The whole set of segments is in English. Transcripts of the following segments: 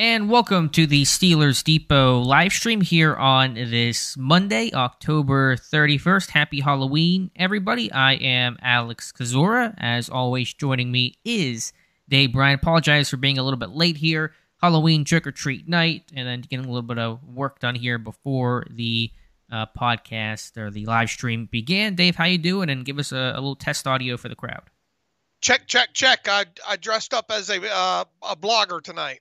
And welcome to the Steelers Depot live stream here on this Monday, October 31st. Happy Halloween, everybody. I am Alex Kozora. As always, joining me is Dave Bryan. Apologize for being a little bit late here. Halloween trick-or-treat night, and then getting a little bit of work done here before the podcast or the live stream began. Dave, how you doing? And give us a little test audio for the crowd. Check. I dressed up as a blogger tonight.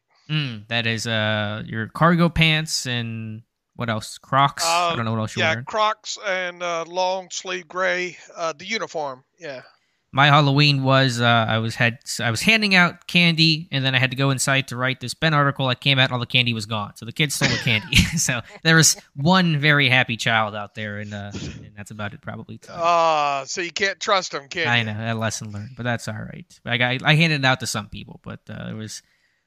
That is your cargo pants and what else? Crocs? I don't know what else you're wearing. Yeah, Crocs and long sleeve gray, the uniform. Yeah. My Halloween was I was handing out candy, and then I had to go inside to write this Ben article. I came out, and all the candy was gone. So the kids stole the candy. So there was one very happy child out there, and that's about it probably. So you can't trust them, can you? I know, that lesson learned, but that's all right. I handed it out to some people, but it was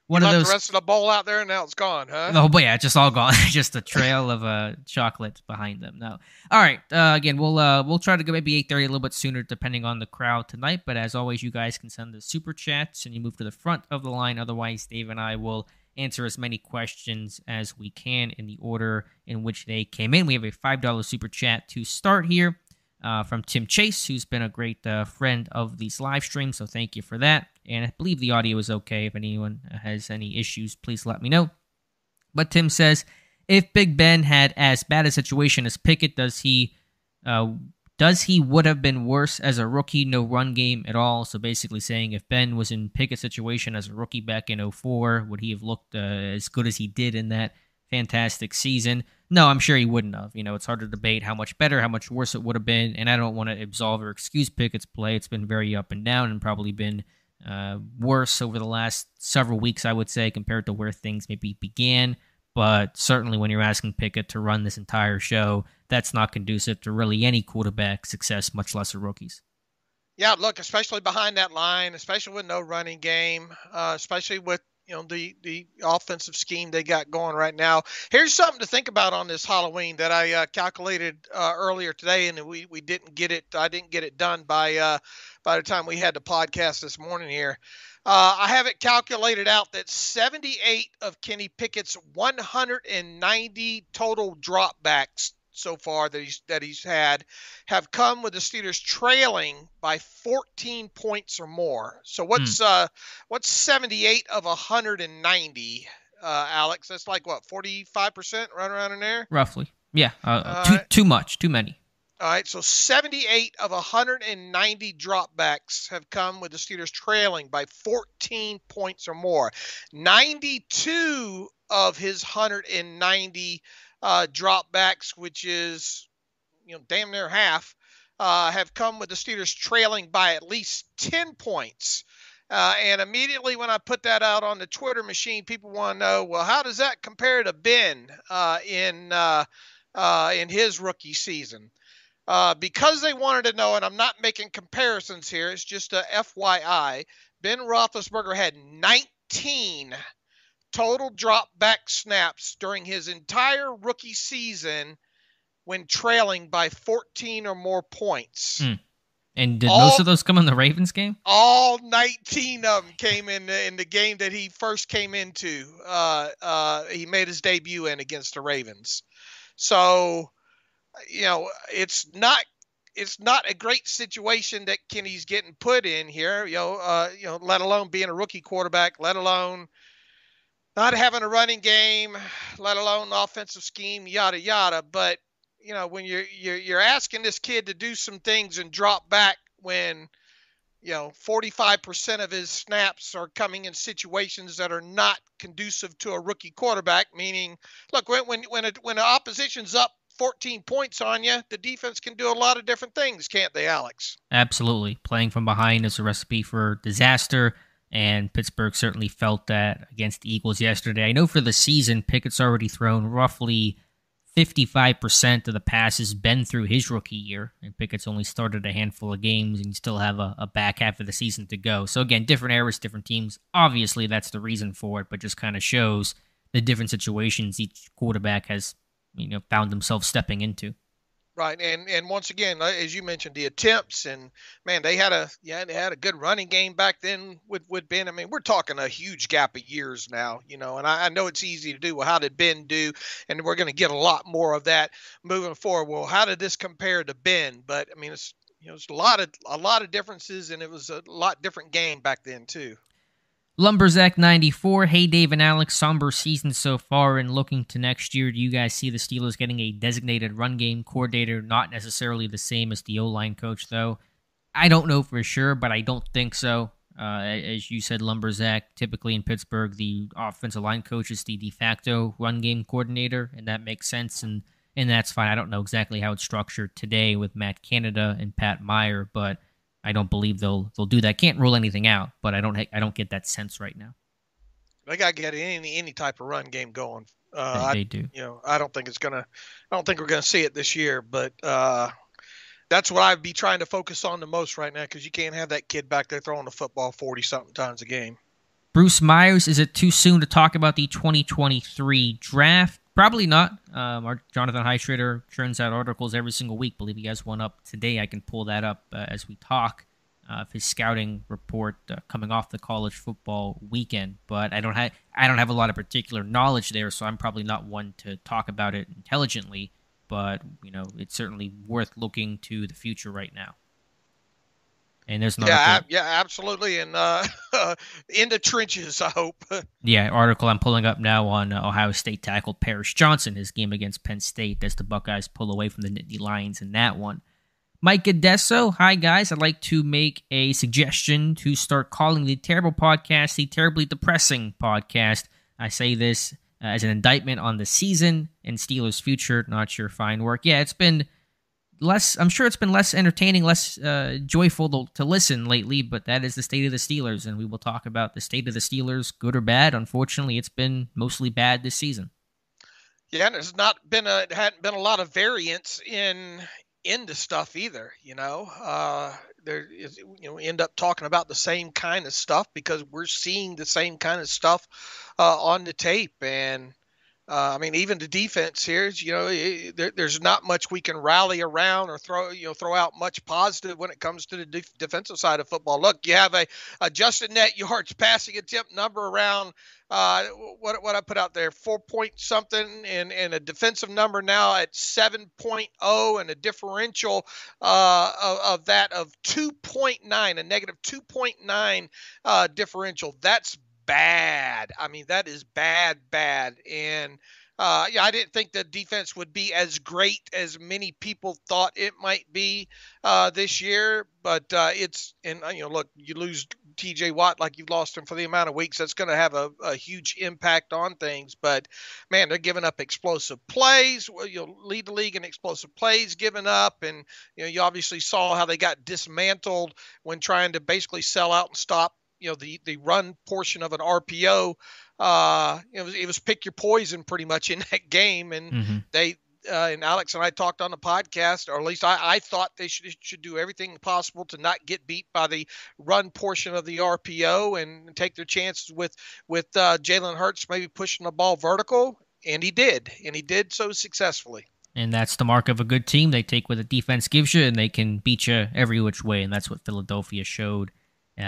one you of those. The rest of the bowl out there, and now it's gone, huh? Oh, but yeah, it's just all gone. Just a trail of chocolate behind them. No, all right. Again, we'll try to go maybe 8:30, a little bit sooner, depending on the crowd tonight. But as always, you guys can send the super chats, and you move to the front of the line. Otherwise, Dave and I will answer as many questions as we can in the order in which they came in. We have a $5 super chat to start here from Tim Chase, who's been a great friend of these live streams. So thank you for that. And I believe the audio is okay. If anyone has any issues, please let me know. But Tim says, if Big Ben had as bad a situation as Pickett, does he would have been worse as a rookie? No run game at all. So basically saying if Ben was in Pickett's situation as a rookie back in 2004, would he have looked as good as he did in that fantastic season? No, I'm sure he wouldn't have. You know, it's hard to debate how much better, how much worse it would have been. And I don't want to absolve or excuse Pickett's play. It's been very up and down and probably been worse over the last several weeks, I would say, compared to where things maybe began. But certainly when you're asking Pickett to run this entire show, that's not conducive to really any quarterback success, much less a rookie's. Yeah, look, especially behind that line, especially with no running game, especially with the offensive scheme they got going right now. Here's something to think about on this Halloween that I calculated earlier today, and we didn't get it. I didn't get it done by the time we had the podcast this morning here. I have it calculated out that 78 of Kenny Pickett's 190 total dropbacks so far that he's had have come with the Steelers trailing by 14 points or more. So what's 78 of 190, Alex? That's like what, 45%, right around in there? Roughly. Yeah. Too many. All right, so 78 of 190 dropbacks have come with the Steelers trailing by 14 points or more. 92 of his 190 dropbacks, which is damn near half, have come with the Steelers trailing by at least 10 points. And immediately when I put that out on the Twitter machine, people want to know, well, how does that compare to Ben in his rookie season? Because they wanted to know, and I'm not making comparisons here, it's just a FYI, Ben Roethlisberger had 19 total drop back snaps during his entire rookie season when trailing by 14 or more points. And did most of those come in the Ravens game? All 19 of them came in the game that he first came into. He made his debut in against the Ravens. So, it's not a great situation that Kenny's getting put in here, let alone being a rookie quarterback, let alone not having a running game, let alone the offensive scheme, yada, yada. But, when you're asking this kid to do some things and drop back when, 45% of his snaps are coming in situations that are not conducive to a rookie quarterback, meaning, look, when the opposition's up 14 points on you, the defense can do a lot of different things, can't they, Alex? Absolutely. Playing from behind is a recipe for disaster. And Pittsburgh certainly felt that against the Eagles yesterday. I know for the season, Pickett's already thrown roughly 55% of the passes been through his rookie year. And Pickett's only started a handful of games, and you still have a back half of the season to go. So again, different eras, different teams. Obviously, that's the reason for it, but just kind of shows the different situations each quarterback has found himself stepping into. Right, and once again, as you mentioned, the attempts, and man, they had a good running game back then with Ben. I mean, we're talking a huge gap of years now, and I know it's easy to do. Well, how did Ben do? And we're going to get a lot more of that moving forward. Well, how did this compare to Ben? But I mean, it's a lot of differences, and it was a lot different game back then too. Lumberzack 94. Hey, Dave and Alex. Somber season so far, and looking to next year, do you guys see the Steelers getting a designated run game coordinator? Not necessarily the same as the O-line coach, though. I don't know for sure, but I don't think so. As you said, Lumberzack, typically in Pittsburgh, the offensive line coach is the de facto run game coordinator, and that makes sense, and that's fine. I don't know exactly how it's structured today with Matt Canada and Pat Meyer, but I don't believe they'll do that. Can't rule anything out, but I don't get that sense right now. They got to get any type of run game going. They do. I don't think we're gonna see it this year, but that's what I'd be trying to focus on the most right now, because you can't have that kid back there throwing the football 40-something times a game. Bruce Myers, is it too soon to talk about the 2023 draft? Probably not. Our Jonathan Heistrader churns out articles every single week. I believe he has one up today. I can pull that up as we talk of his scouting report coming off the college football weekend. But I don't have a lot of particular knowledge there, so I'm probably not one to talk about it intelligently. But it's certainly worth looking to the future right now. And there's no absolutely, and in the trenches, I hope. Yeah, article I'm pulling up now on Ohio State tackle Paris Johnson, his game against Penn State, as the Buckeyes pull away from the Nittany Lions in that one. Mike Gadesso, hi guys, I'd like to make a suggestion to start calling the Terrible Podcast the Terribly Depressing Podcast. I say this as an indictment on the season and Steelers' future. Not your fine work. Yeah, it's been I'm sure it's been less entertaining, less joyful to listen lately, but that is the state of the Steelers, and we will talk about the state of the Steelers, good or bad. Unfortunately, it's been mostly bad this season. Yeah, and it hadn't been a lot of variance in the stuff either. There is, end up talking about the same kind of stuff because we're seeing the same kind of stuff on the tape. And I mean, even the defense here, there's not much we can rally around or throw out much positive when it comes to the defensive side of football. Look, you have a adjusted net yards passing attempt number around what I put out there, 4 point something, and a defensive number now at 7.0, and a differential of that of 2.9, a negative 2.9 differential. That's bad. I mean, that is bad. And I didn't think the defense would be as great as many people thought it might be this year. But look, you lose T.J. Watt like you've lost him for the amount of weeks. That's going to have a huge impact on things. But man, they're giving up explosive plays. You'll lead the league in explosive plays given up, and you obviously saw how they got dismantled when trying to basically sell out and stop the run portion of an RPO. It was pick your poison pretty much in that game. And they and Alex and I talked on the podcast, or at least I thought they should do everything possible to not get beat by the run portion of the RPO and take their chances with Jalen Hurts maybe pushing the ball vertical. And he did so successfagely. And that's the mark of a good team. They take what the defense gives you, and they can beat you every which way. And that's what Philadelphia showed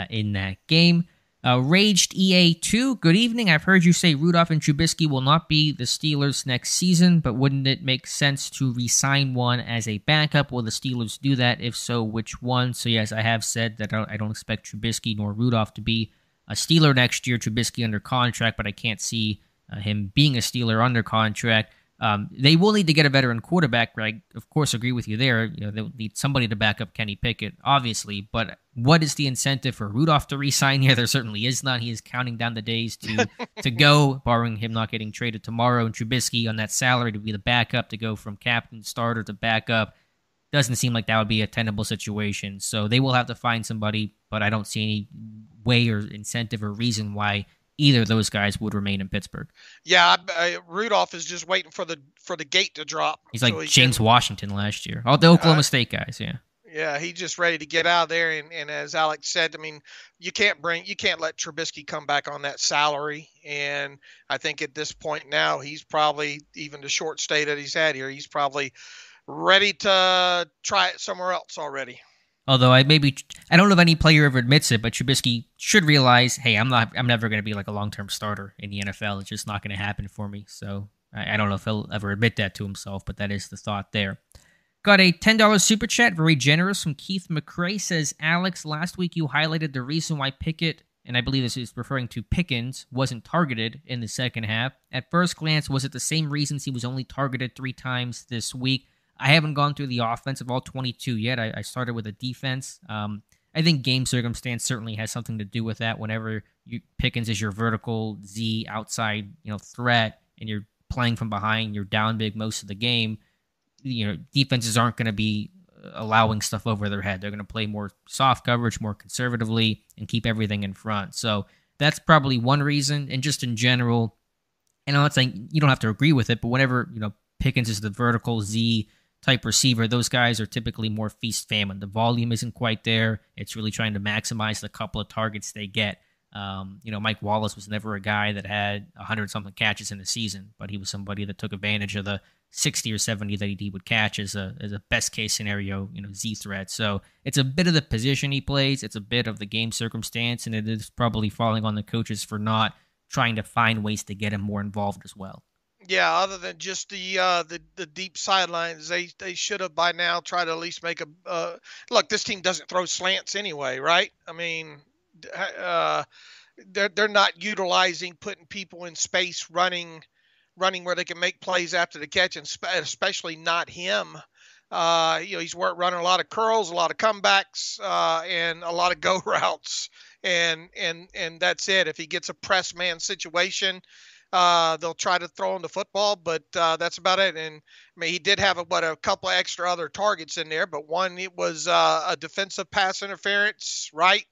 in that game. Raged EA2, good evening. I've heard you say Rudolph and Trubisky will not be the Steelers next season, but wouldn't it make sense to re-sign one as a backup? Will the Steelers do that? If so, which one? So yes, I have said that I don't expect Trubisky nor Rudolph to be a Steeler next year. Trubisky under contract, but I can't see him being a Steeler under contract. They will need to get a veteran quarterback. I, of course, agree with you there. They'll need somebody to back up Kenny Pickett, obviously. But what is the incentive for Rudolph to re-sign here? There certainly is none. He is counting down the days to go, barring him not getting traded tomorrow. And Trubisky on that salary to be the backup, to go from captain, starter to backup, doesn't seem like that would be a tenable situation. So they will have to find somebody, but I don't see any way or incentive or reason why either of those guys would remain in Pittsburgh. Yeah, Rudolph is just waiting for the gate to drop. He's like James Washington last year. All the Oklahoma State guys, yeah. Yeah, he's just ready to get out of there. And as Alex said, I mean, you can't let Trubisky come back on that salary. And I think at this point now, he's probably, even the short stay that he's had here, he's probably ready to try it somewhere else already. Although I don't know if any player ever admits it, but Trubisky should realize, hey, I'm never going to be like a long-term starter in the NFL. It's just not going to happen for me. So I don't know if he'll ever admit that to himself, but that is the thought there. Got a $10 super chat, very generous, from Keith McCrae. Says, Alex, last week you highlighted the reason why Pickett, and I believe this is referring to Pickens, wasn't targeted in the second half. At first glance, was it the same reasons he was only targeted 3 times this week? I haven't gone through the offense of all 22 yet. I started with a defense. I think game circumstance certainly has something to do with that. Whenever Pickens is your vertical Z outside, threat, and you're playing from behind, you're down big most of the game. Defenses aren't going to be allowing stuff over their head. They're going to play more soft coverage, more conservatively, and keep everything in front. So that's probably one reason. And just in general, and I'm not saying you don't have to agree with it, but whenever Pickens is the vertical Z type receiver, those guys are typically more feast famine. The volume isn't quite there. It's really trying to maximize the couple of targets they get. Mike Wallace was never a guy that had 100-something catches in a season, but he was somebody that took advantage of the 60 or 70 that he would catch as a best case scenario, Z threat. So it's a bit of the position he plays. It's a bit of the game circumstance, and it is probably falling on the coaches for not trying to find ways to get him more involved as well. Yeah, other than just the deep sidelines, they should have by now tried to at least make a look. This team doesn't throw slants anyway, right? I mean, they're not utilizing putting people in space, running where they can make plays after the catch, and especially not him. He's running a lot of curls, a lot of comebacks, and a lot of go routes, and that's it. If he gets a press man situation, they'll try to throw him the football, but that's about it. And I mean, he did have a couple of extra other targets in there, but one, it was a defensive pass interference, right?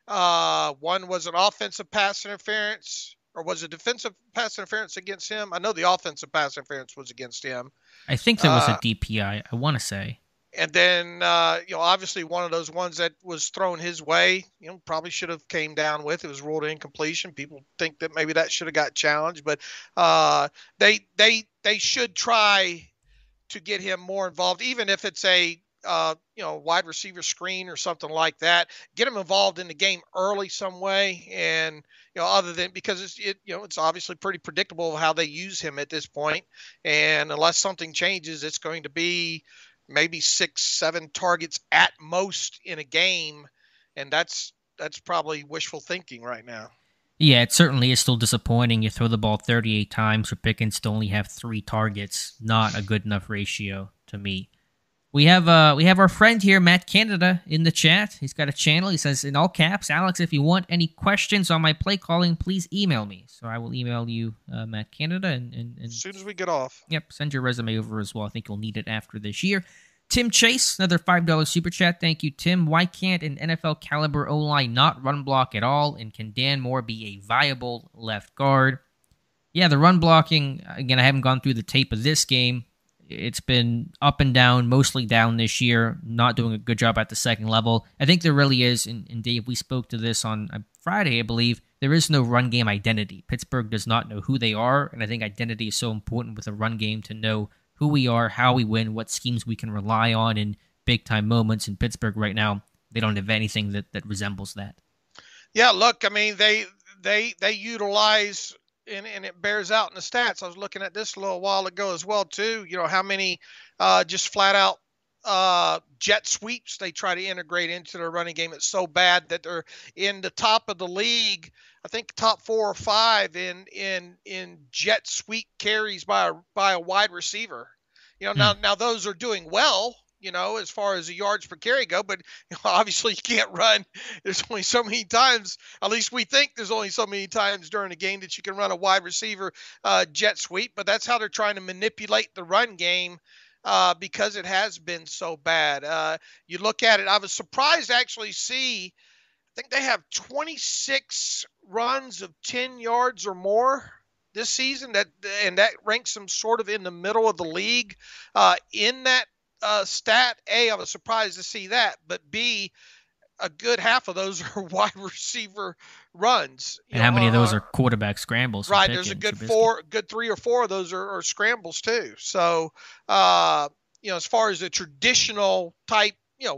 One was an offensive pass interference, or was it defensive pass interference against him? I know the offensive pass interference was against him. I think there was a DPI, I want to say. And then, obviously one of those ones that was thrown his way, probably should have came down with. It was ruled incompletion. People think that maybe that should have got challenged, but they should try to get him more involved, even if it's a wide receiver screen or something like that. Get him involved in the game early some way, and other than, because it's obviously pretty predictable how they use him at this point, and unless something changes, it's going to be maybe 6-7 targets at most in a game, and that's probably wishful thinking right now. Yeah, it certainly is still disappointing. You throw the ball 38 times for Pickens to only have 3 targets. Not a good enough ratio to me. We have our friend here, Matt Canada, in the chat. He's got a channel. He says, in all caps, Alex, if you want any questions on my play calling, please email me. So I will email you, Matt Canada. And as soon as we get off. Yep, send your resume over as well. I think you'll need it after this year. Tim Chase, another $5 super chat. Thank you, Tim. Why can't an NFL caliber O-line not run block at all? And can Dan Moore be a viable left guard? Yeah, the run blocking, again, I haven't gone through the tape of this game. It's been up and down, mostly down this year, not doing a good job at the second level. I think there really is, and Dave, we spoke to this on Friday, I believe, there is no run game identity. Pittsburgh does not know who they are, and I think identity is so important with a run game to know who we are, how we win, what schemes we can rely on in big-time moments. In Pittsburgh right now, they don't have anything that resembles that. Yeah, look, I mean, they utilize, and it bears out in the stats. I was looking at this a little while ago as well, too. How many just flat-out jet sweeps they try to integrate into their running game. It's so bad that they're in the top of the league. I think top 4 or 5 in jet sweep carries by a wide receiver. Now those are doing well, as far as the yards per carry go, but obviously you can't run. There's only so many times, at least we think there's only so many times during a game that you can run a wide receiver jet sweep, but that's how they're trying to manipulate the run game. Because it has been so bad. You look at it, I was surprised to actually see, I think they have 26 runs of 10 yards or more this season, and that ranks them sort of in the middle of the league in that stat. A, I was surprised to see that, but B, a good half of those are wide receiver runs. And how many of those are quarterback scrambles? Right, there's a good 3 or 4 of those are scrambles too. So, as far as the traditional type,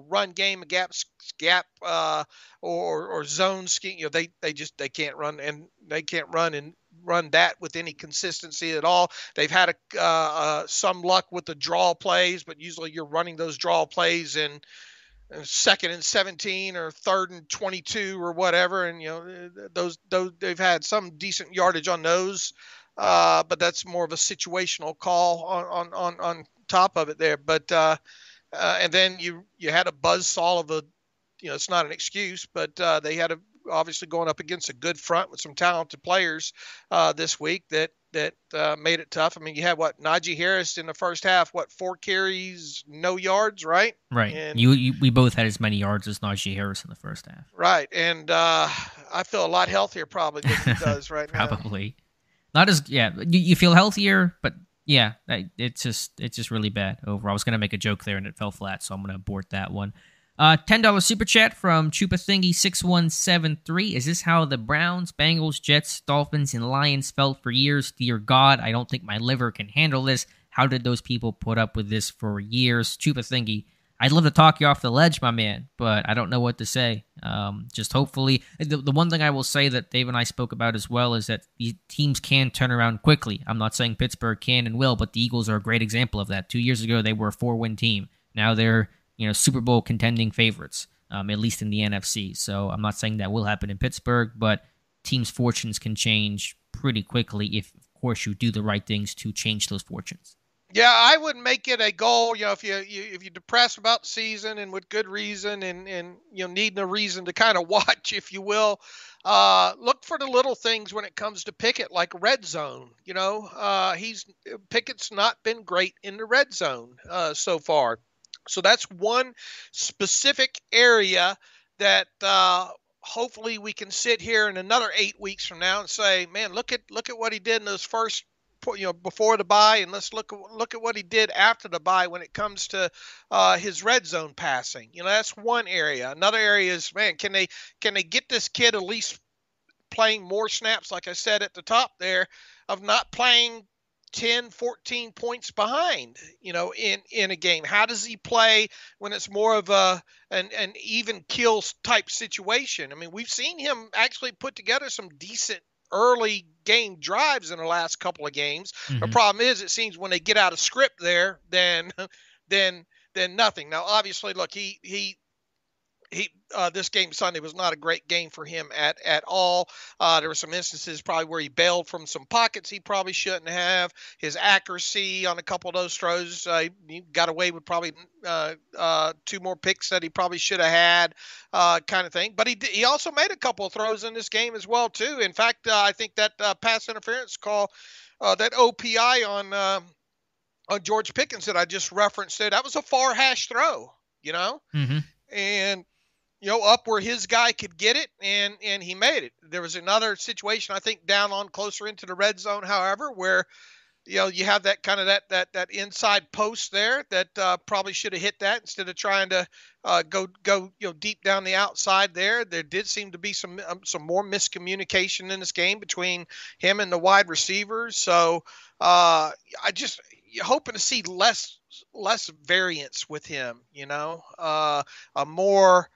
run game, gap, or zone scheme, they can't run, and they can't run that with any consistency at all. They've had some luck with the draw plays, but usually you're running those draw plays in second and 17 or third and 22 or whatever, and those they've had some decent yardage on those, but that's more of a situational call on top of it there. But and then you had a buzzsaw of it's not an excuse, but they had obviously going up against a good front with some talented players this week that made it tough. I mean, you had Najee Harris in the first half, 4 carries, no yards, right? Right. And we both had as many yards as Najee Harris in the first half. Right. And I feel a lot healthier probably than he does right now. Probably. Not as, yeah, you feel healthier, but yeah, it's just really bad overall. I was going to make a joke there and it fell flat, so I'm going to abort that one. $10 super chat from Chupathingy6173. Is this how the Browns, Bengals, Jets, Dolphins, and Lions felt for years? Dear God, I don't think my liver can handle this. How did those people put up with this for years? Chupathingy, I'd love to talk you off the ledge, my man, but I don't know what to say. Just hopefully, the one thing I will say that Dave and I spoke about as well is that these teams can turn around quickly. I'm not saying Pittsburgh can and will, but the Eagles are a great example of that. 2 years ago, they were a 4-win team. Now they're Super Bowl contending favorites, at least in the NFC. So I'm not saying that will happen in Pittsburgh, but teams' fortunes can change pretty quickly if, of course, you do the right things to change those fortunes. Yeah, I would make it a goal. If you're depressed about the season and with good reason, and needing a reason to kind of watch, if you will, look for the little things when it comes to Pickett, like red zone. Pickett's not been great in the red zone so far. So that's one specific area that hopefully we can sit here in another 8 weeks from now and say, man, look at what he did in those first, before the bye, and let's look at what he did after the bye when it comes to his red zone passing. That's one area. Another area is, man, can they get this kid at least playing more snaps, like I said at the top there, of not playing 10, 14 points behind, in a game? How does he play when it's more of an even kills type situation? I mean, we've seen him actually put together some decent early game drives in the last couple of games. Mm-hmm. The problem is, it seems when they get out of script there, then nothing. Now, obviously, look, he this game Sunday was not a great game for him at all. There were some instances probably where he bailed from some pockets he probably shouldn't have. His accuracy on a couple of those throws, he got away with probably 2 more picks that he probably should have had, kind of thing. But he also made a couple of throws in this game as well too. In fact, I think that pass interference call, that OPI on George Pickens that I just referenced there, that was a far hash throw, Mm-hmm. And up where his guy could get it, and he made it. There was another situation, I think, down on closer into the red zone, however, where, you have that kind of that inside post there that probably should have hit that instead of trying to go deep down the outside there. There did seem to be some more miscommunication in this game between him and the wide receivers. So you're hoping to see less variance with him, a more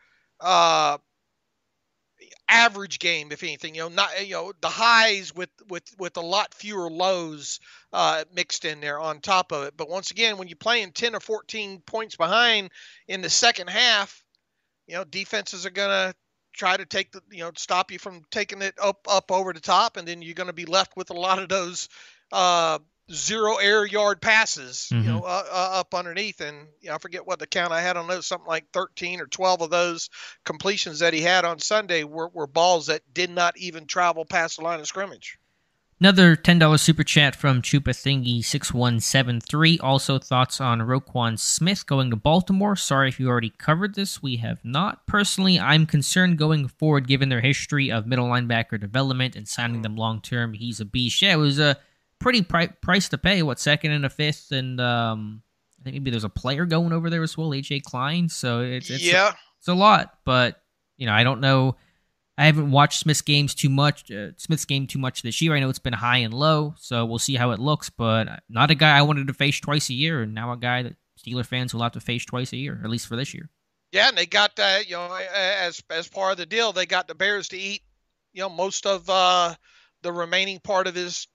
average game, if anything, not the highs with a lot fewer lows mixed in there on top of it. But once again, when you're playing 10 or 14 points behind in the second half, defenses are gonna try to take stop you from taking it up over the top, and then you're going to be left with a lot of those 0 air yard passes, Mm-hmm. Up underneath. And I forget what the count I had on those, something like 13 or 12 of those completions that he had on Sunday were balls that did not even travel past the line of scrimmage. Another $10 super chat from Chupathingy6173. Also, thoughts on Roquan Smith going to Baltimore. Sorry if you already covered this. We have not. Personally, I'm concerned going forward given their history of middle linebacker development and signing them long-term. He's a beast. Yeah, it was a pretty price to pay. Second and a fifth, and I think maybe there's a player going over there as well, AJ Klein. So it's a lot, but I don't know. I haven't watched Smith's game too much this year. I know it's been high and low, so we'll see how it looks. But not a guy I wanted to face twice a year, and now a guy that Steeler fans will have to face twice a year, at least for this year. Yeah, and they got as part of the deal, they got the Bears to eat most of the remaining part of his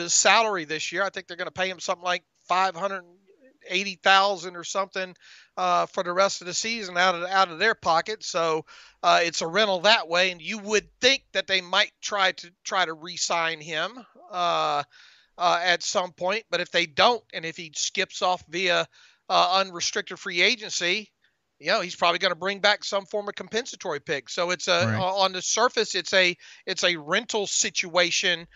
salary this year. I think they're going to pay him something like $580,000 or something for the rest of the season out of their pocket. So it's a rental that way, and you would think that they might try to re-sign him at some point. But if they don't, and if he skips off via unrestricted free agency, he's probably going to bring back some form of compensatory pick. So it's on the surface, it's a rental situation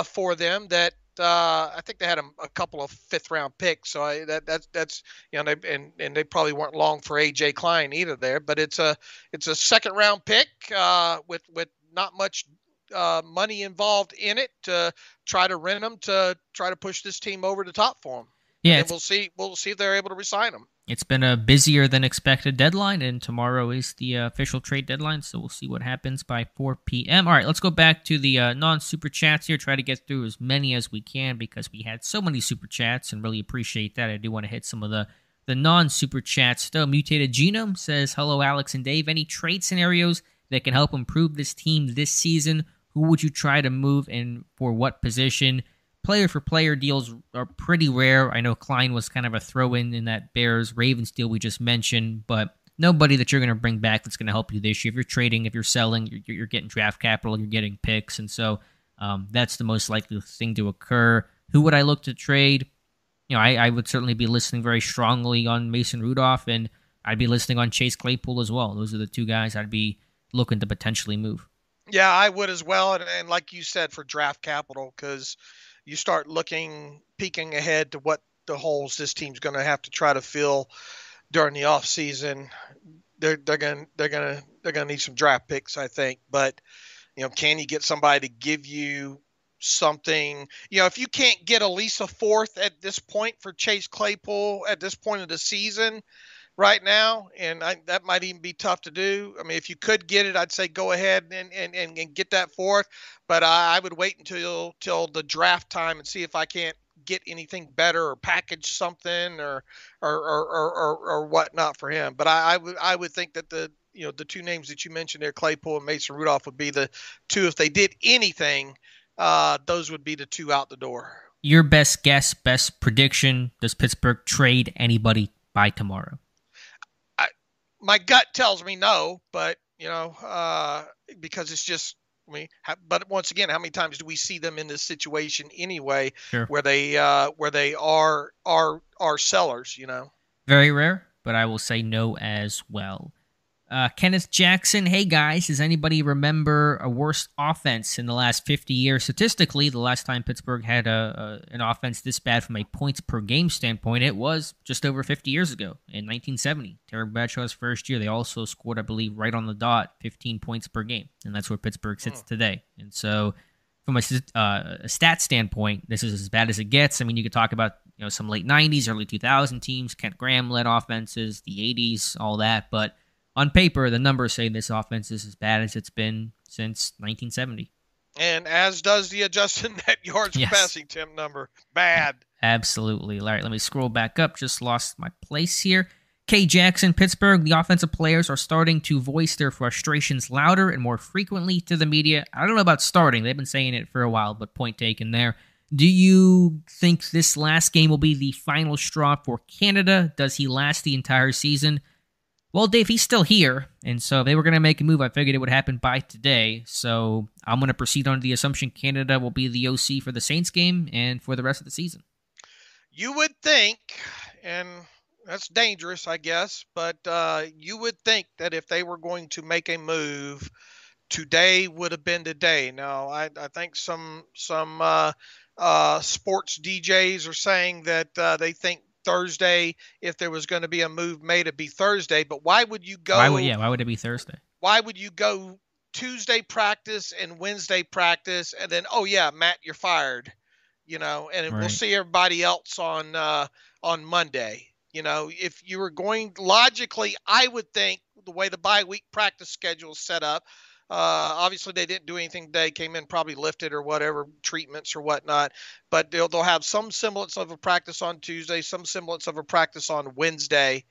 for them that I think they had a couple of 5th round picks. So that's they probably weren't long for AJ Klein either there, but it's a 2nd round pick with not much money involved in it to try to rent them to try to push this team over the top for them. Yeah, and we'll see if they're able to re-sign them. It's been a busier than expected deadline, and tomorrow is the official trade deadline, so we'll see what happens by 4 p.m. All right, let's go back to the non-super chats here, try to get through as many as we can because we had so many super chats and really appreciate that. I do want to hit some of the non-super chats still. Mutated Genome says, hello, Alex and Dave. Any trade scenarios that can help improve this team this season? Who would you try to move and for what position? Player-for-player deals are pretty rare. I know Klein was kind of a throw-in in that Bears-Ravens deal we just mentioned, but nobody that you're going to bring back that's going to help you this year. If you're trading, if you're selling, you're getting draft capital, you're getting picks, and so that's the most likely thing to occur. Who would I look to trade? I would certainly be listening very strongly on Mason Rudolph, and I'd be listening on Chase Claypool as well. Those are the 2 guys I'd be looking to potentially move. Yeah, I would as well, and like you said, for draft capital, because you start peeking ahead to what the holes this team's going to have to try to fill during the off season. They're going to need some draft picks, I think. But can you get somebody to give you something? If you can't get at least a 4th at this point for Chase Claypool at this point of the season right now, and that might even be tough to do. I mean, if you could get it, I'd say go ahead and get that 4th. But I would wait until the draft time and see if I can't get anything better or package something or whatnot for him. But I would think that the 2 names that you mentioned there, Claypool and Mason Rudolph, would be the 2. If they did anything, those would be the 2 out the door. Your best guess, best prediction: does Pittsburgh trade anybody by tomorrow? My gut tells me no, but because it's just. But once again, how many times do we see them in this situation anyway, where they are sellers? Very rare, but I will say no as well. Kenneth Jackson, hey guys, does anybody remember a worse offense in the last 50 years? Statistically, the last time Pittsburgh had an offense this bad from a points per game standpoint, it was just over 50 years ago in 1970. Terry Bradshaw's first year, they also scored, I believe, right on the dot, 15 points per game, and that's where Pittsburgh sits today. And so, from a stat standpoint, this is as bad as it gets. I mean, you could talk about some late 90s, early 2000 teams, Kent Graham-led offenses, the 80s, all that, but on paper, the numbers say this offense is as bad as it's been since 1970. And as does the adjusted net yards per passing attempt number. Bad. Absolutely. All right, let me scroll back up. Just lost my place here. K. Jackson, Pittsburgh, the offensive players are starting to voice their frustrations louder and more frequently to the media. I don't know about starting. They've been saying it for a while, but point taken there. Do you think this last game will be the final straw for Canada? Does he last the entire season? Well, Dave, he's still here, and so if they were going to make a move, I figured it would happen by today. So I'm going to proceed on the assumption Canada will be the OC for the Saints game and for the rest of the season. You would think, and that's dangerous, I guess, but you would think that if they were going to make a move, today would have been the day. Now, I think some sports DJs are saying that they think Thursday, if there was going to be a move made, it'd be Thursday. But why would you go? Why would it be Thursday? Why would you go Tuesday practice and Wednesday practice, and then Matt, you're fired, and right. We'll see everybody else on Monday. If you were going logically, I would think the way the bye week practice schedule is set up, Obviously, they didn't do anything today. Came in, probably lifted or whatever treatments or whatnot. But they'll have some semblance of a practice on Tuesday, some semblance of a practice on Wednesday.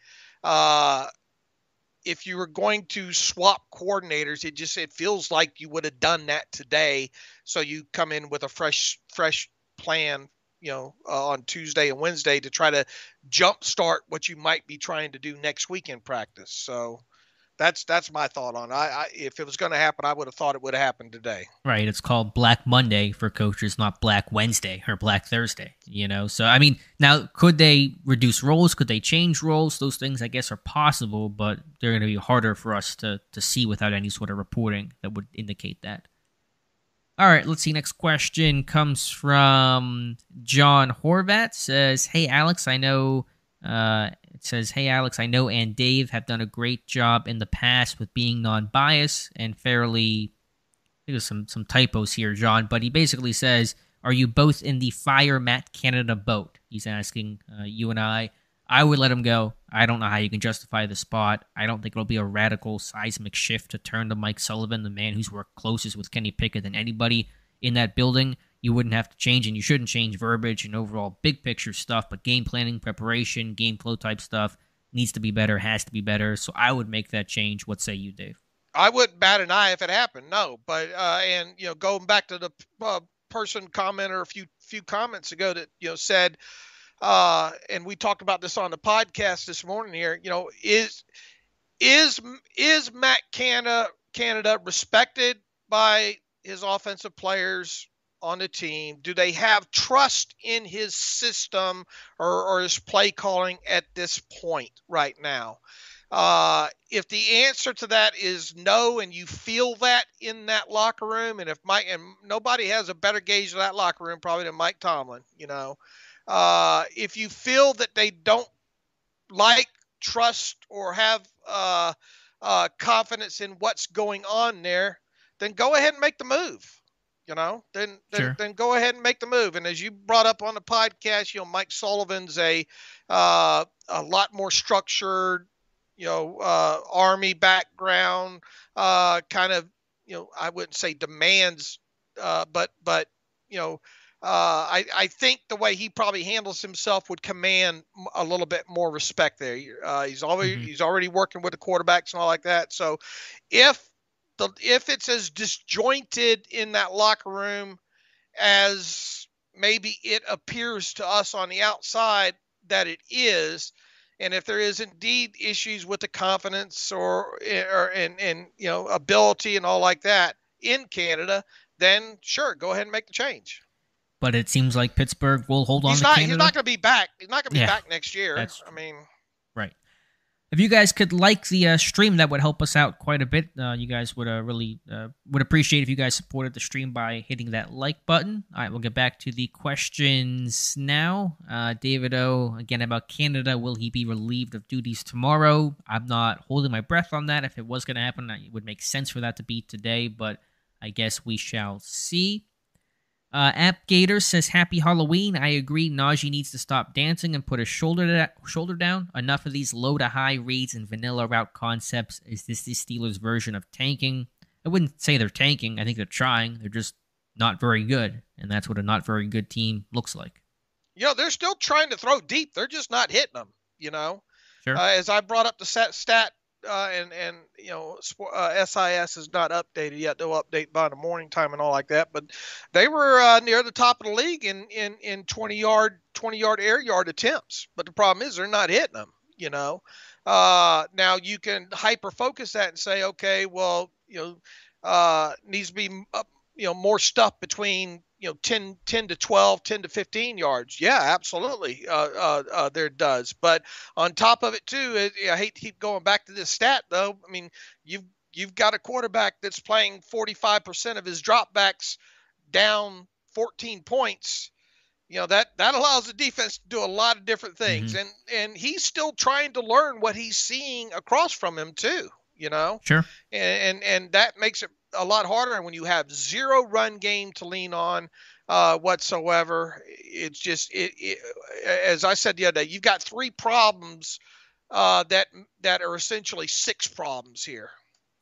If you were going to swap coordinators, it feels like you would have done that today. So you come in with a fresh plan, on Tuesday and Wednesday to try to jumpstart what you might be trying to do next week in practice. So that's my thought on it. If it was going to happen, I would have thought it would have happened today. Right. It's called Black Monday for coaches, not Black Wednesday or Black Thursday, So, I mean, now, could they reduce roles? Could they change roles? Those things, I guess, are possible, but they're going to be harder for us to see without any sort of reporting that would indicate that. All right, let's see. Next question comes from John Horvat. Says, "Hey, Alex, I know..." It says, "Hey, Alex, I know and Dave have done a great job in the past with being non-biased and fairly..." I think there's some typos here, John, but he basically says, "Are you both in the fire Matt Canada boat?" He's asking you and I. I would let him go. I don't know how you can justify the spot. I don't think it'll be a radical seismic shift to turn to Mike Sullivan, the man who's worked closest with Kenny Pickett than anybody in that building. You wouldn't have to change, and you shouldn't change verbiage and overall big picture stuff, but game planning, preparation, game flow type stuff needs to be better, has to be better. So I would make that change. What say you, Dave? I wouldn't bat an eye if it happened, no. But and going back to the person commenter a few comments ago that said, and we talked about this on the podcast this morning here. Is Matt Canada respected by his offensive players on the team? Do they have trust in his system or his play calling at this point right now? If the answer to that is no, and you feel that in that locker room, and nobody has a better gauge of that locker room probably than Mike Tomlin, if you feel that they don't trust or have confidence in what's going on there, then go ahead and make the move. Then go ahead and make the move. And as you brought up on the podcast, Mike Sullivan's a lot more structured, Army background, kind of, I wouldn't say demands, but I think the way he probably handles himself would command a little bit more respect there. He's already working with the quarterbacks and all like that. So if it's as disjointed in that locker room as maybe it appears to us on the outside that it is, and if there is indeed issues with the confidence or ability and all like that in Canada, then sure, go ahead and make the change. But it seems like Pittsburgh will hold on to Canada. He's not going to be back. He's not going to be back next year. Right. If you guys could like the stream, that would help us out quite a bit. You guys would really would appreciate if you guys supported the stream by hitting that like button. All right, we'll get back to the questions now. David O, again, about Canada. Will he be relieved of duties tomorrow? I'm not holding my breath on that. If it was going to happen, it would make sense for that to be today, but I guess we shall see. App Gator says, "Happy Halloween. I agree. Najee needs to stop dancing and put his shoulder down. Enough of these low to high reads and vanilla route concepts. Is this the Steelers' version of tanking?" I wouldn't say they're tanking. I think they're trying. They're just not very good, and that's what a not very good team looks like. They're still trying to throw deep. They're just not hitting them. Sure. As I brought up the stat. SIS is not updated yet. They'll update by the morning time and all like that. But they were near the top of the league in 20-yard air yard attempts. But the problem is they're not hitting them. Now you can hyper focus that and say, okay, well, needs to be more stuff between 10 to 12, 10 to 15 yards. Yeah, absolutely. There does. But on top of it too, I hate to keep going back to this stat though. I mean, you've got a quarterback that's playing 45% of his dropbacks down 14 points. That allows the defense to do a lot of different things. Mm-hmm. And he's still trying to learn what he's seeing across from him too, Sure. And that makes it a lot harder when you have zero run game to lean on whatsoever. It's just as I said the other day, you've got three problems that are essentially six problems here.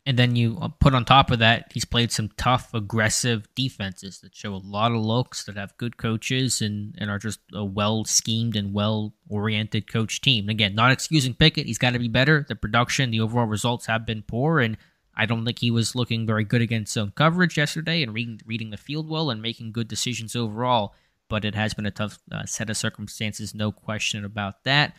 And then you put on top of that, he's played some tough, aggressive defenses that show a lot of looks, that have good coaches, and are just a well-schemed and well-oriented coach team. Again, not excusing Pickett. He's got to be better. The production, the overall results have been poor, and I don't think he was looking very good against zone coverage yesterday and reading the field well and making good decisions overall. But it has been a tough set of circumstances, no question about that.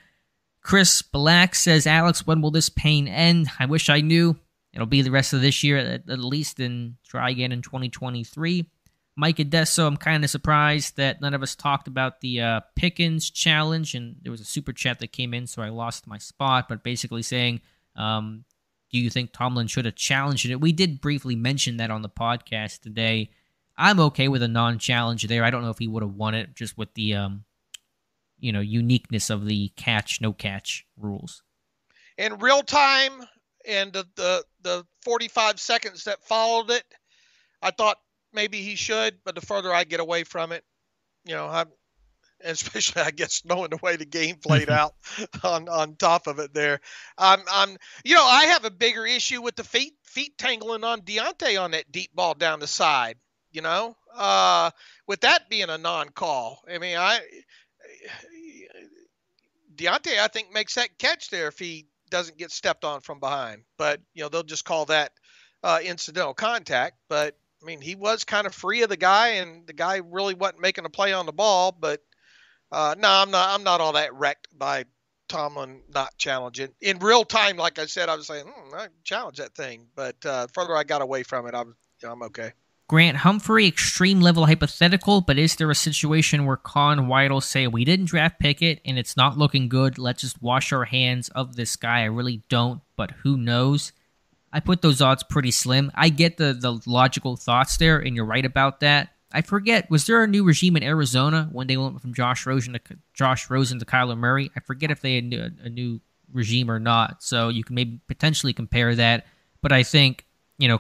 Chris Black says, Alex, when will this pain end? I wish I knew. It'll be the rest of this year at least, and try again in 2023. Mike Adesso, I'm kind of surprised that none of us talked about the Pickens challenge, and there was a super chat that came in, so I lost my spot, but basically saying, do you think Tomlin should have challenged it? We did briefly mention that on the podcast today. I'm okay with a non-challenge there. I don't know if he would have won it, just with the uniqueness of the catch, no catch rules. In real time, and the 45 seconds that followed it, I thought maybe he should, but the further I get away from it, especially I guess knowing the way the game played out on top of it there, I have a bigger issue with the feet tangling on Deontay on that deep ball down the side. With that being a non-call, I mean, Deontay, I think, makes that catch there if he doesn't get stepped on from behind, but they'll just call that incidental contact. But I mean, he was kind of free of the guy, and the guy really wasn't making a play on the ball. But no, I'm not all that wrecked by Tomlin not challenging in real time. Like I said, I was saying, I challenge that thing, but further I got away from it, I'm okay. Grant Humphrey, extreme level hypothetical, but is there a situation where Kahn and Weidl say, we didn't draft Pickett and it's not looking good, let's just wash our hands of this guy? I really don't, but who knows? I put those odds pretty slim. I get the logical thoughts there, and you're right about that. I forget, was there a new regime in Arizona when they went from Josh Rosen to Kyler Murray? I forget if they had a new regime or not, so you can maybe potentially compare that, but I think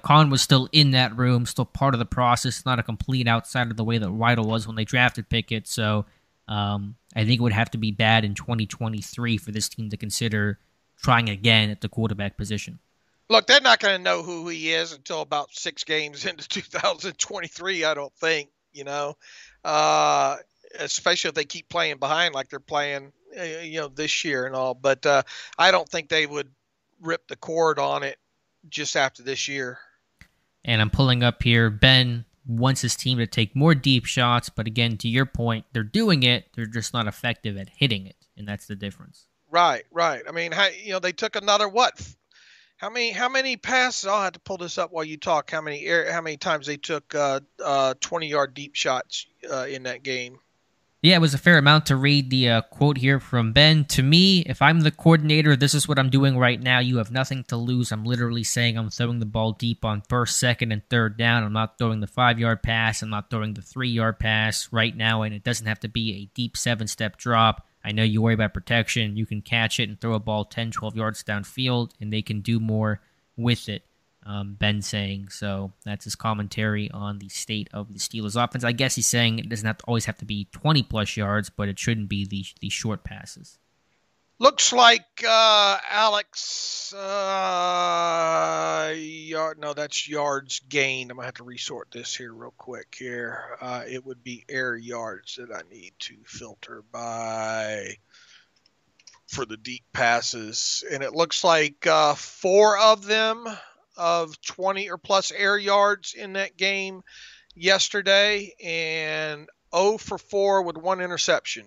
Kahn was still in that room, still part of the process, not a complete outsider the way that Weidl was when they drafted Pickett. So I think it would have to be bad in 2023 for this team to consider trying again at the quarterback position. Look, they're not going to know who he is until about 6 games into 2023, I don't think, especially if they keep playing behind like they're playing, this year and all. But I don't think they would rip the cord on it just after this year. And I'm pulling up here, Ben wants his team to take more deep shots, but again, to your point, they're doing it, they're just not effective at hitting it, and that's the difference. Right. I mean, they took another how many passes? I'll have to pull this up while you talk. How many times they took 20-yard deep shots in that game? Yeah, it was a fair amount to read the quote here from Ben. To me, if I'm the coordinator, this is what I'm doing right now. You have nothing to lose. I'm literally saying I'm throwing the ball deep on first, second, and third down. I'm not throwing the 5-yard pass. I'm not throwing the 3-yard pass right now, and it doesn't have to be a deep 7-step drop. I know you worry about protection. You can catch it and throw a ball 10, 12 yards downfield, and they can do more with it. Ben saying, so that's his commentary on the state of the Steelers offense. I guess he's saying it doesn't always have to be 20-plus yards, but it shouldn't be the short passes. Looks like Alex, that's yards gained. I'm going to have to resort this here real quick here. It would be air yards that I need to filter by for the deep passes. And it looks like 4 of them of 20 or plus air yards in that game yesterday, and 0 for 4 with 1 interception.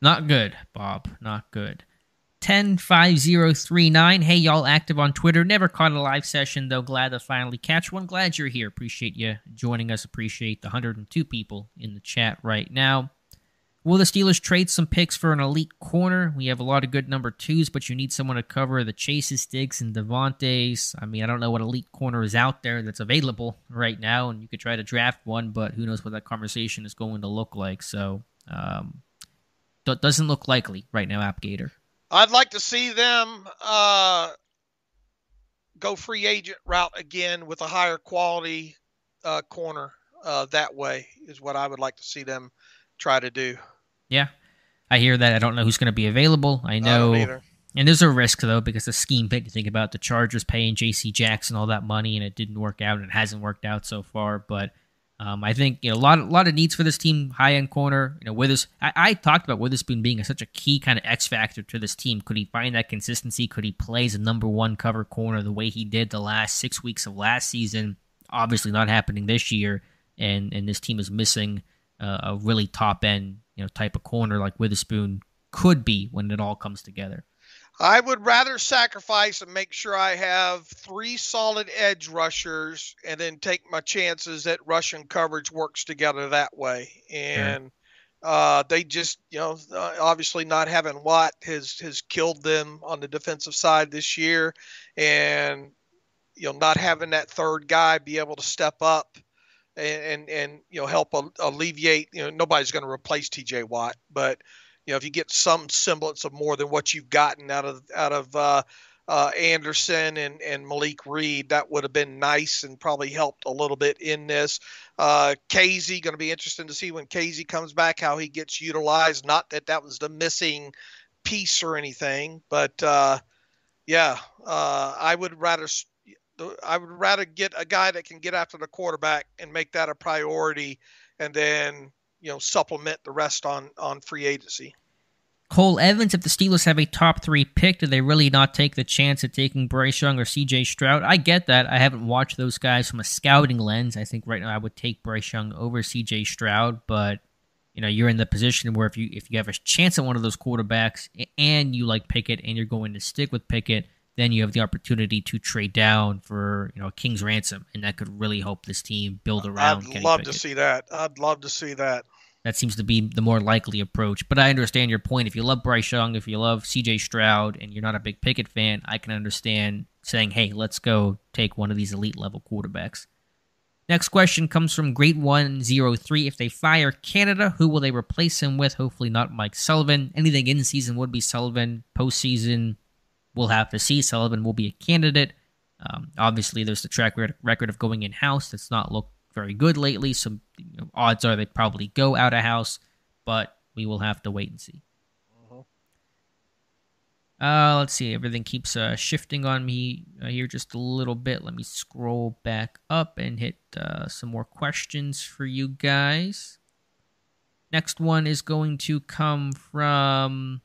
Not good, Bob. Not good. 105039. Hey, y'all active on Twitter. Never caught a live session, though. Glad to finally catch one. Glad you're here. Appreciate you joining us. Appreciate the 102 people in the chat right now. Will the Steelers trade some picks for an elite corner? We have a lot of good number 2s, but you need someone to cover the Chases, Diggs, and Devontaes. I mean, I don't know what elite corner is out there that's available right now, and you could try to draft one, but who knows what that conversation is going to look like. So, doesn't look likely right now, AppGator. I'd like to see them go free agent route again with a higher quality corner. That way is what I would like to see them try to do. Yeah, I hear that. I don't know who's going to be available. I know And there's a risk, though, because the scheme pick, you think about the Chargers paying J.C. Jackson all that money, and it didn't work out, and it hasn't worked out so far. But I think a lot of needs for this team, high-end corner. Withers. I talked about Witherspoon being such a key kind of X factor to this team. Could he find that consistency? Could he play as a number one cover corner the way he did the last 6 weeks of last season? Obviously not happening this year, and this team is missing a really top-end type of corner like Witherspoon could be when it all comes together. I would rather sacrifice and make sure I have 3 solid edge rushers and then take my chances that Russian coverage works together that way. And they just, obviously not having Watt has killed them on the defensive side this year. And, not having that third guy be able to step up and help alleviate, nobody's going to replace TJ Watt, but if you get some semblance of more than what you've gotten out of Anderson and Malik Reed, that would have been nice and probably helped a little bit in this. Casey, going to be interesting to see when Casey comes back, how he gets utilized. Not that was the missing piece or anything, but I would rather get a guy that can get after the quarterback and make that a priority, and then supplement the rest on free agency. Cole Evans, if the Steelers have a top 3 pick, do they really not take the chance at taking Bryce Young or CJ Stroud? I get that. I haven't watched those guys from a scouting lens. I think right now I would take Bryce Young over CJ Stroud, but you're in the position where if you have a chance at one of those quarterbacks and you like Pickett and you're going to stick with Pickett, then you have the opportunity to trade down for a king's ransom, and that could really help this team build around Kenny I'd love Pickett. to see that. I'd love to see that. That seems to be the more likely approach. But I understand your point. If you love Bryce Young, if you love C.J. Stroud, and you're not a big Pickett fan, I can understand saying, hey, let's go take one of these elite-level quarterbacks. Next question comes from Great103. If they fire Canada, who will they replace him with? Hopefully not Mike Sullivan. Anything in season would be Sullivan. Postseason, we'll have to see. Sullivan will be a candidate. Obviously, there's the track record of going in-house. That's not looked very good lately, so odds are they probably go out of house, but we will have to wait and see. Let's see. Everything keeps shifting on me here just a little bit. Let me scroll back up and hit some more questions for you guys. Next one is going to come from,